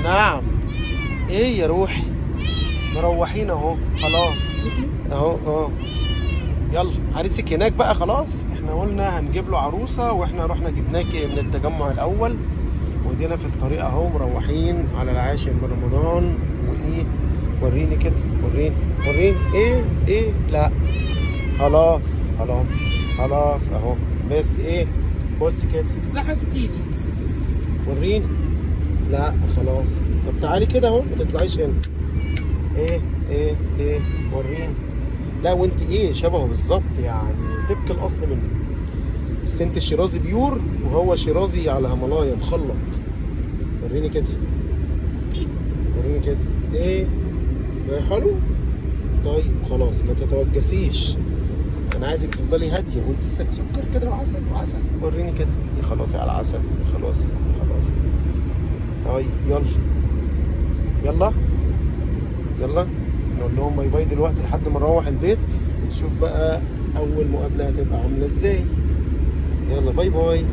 نعم. ايه يا روحي، مروحين اهو خلاص. اهو. يلا عريسك هناك بقى خلاص. احنا قلنا هنجيب له عروسه واحنا رحنا جبناكي من التجمع الاول، ودينا في الطريق اهو مروحين على العاشر من رمضان. وايه، وريني كده، وريني ايه لا خلاص اهو. بس ايه، بص كده. لحظة تيجي. وريني. لا خلاص. طب تعالي كده اهو، ما تطلعيش هنا. ايه وريني. لا وانت ايه شبهه بالظبط يعني، طبق الاصل منه. بس انت شيرازي بيور وهو شيرازي على هملايا مخلط. وريني كده. ايه رايحه له. طيب خلاص ما تتوجسيش، انا عايزك تفضلي هاديه وانت سكر كده وعسل. وريني كده. خلاص على العسل. خلاص. طيب يلا نقول لهم باي باي دلوقتي لحد ما نروح البيت، نشوف بقى اول مقابله هتبقى عامله ازاي. يلا باي باي.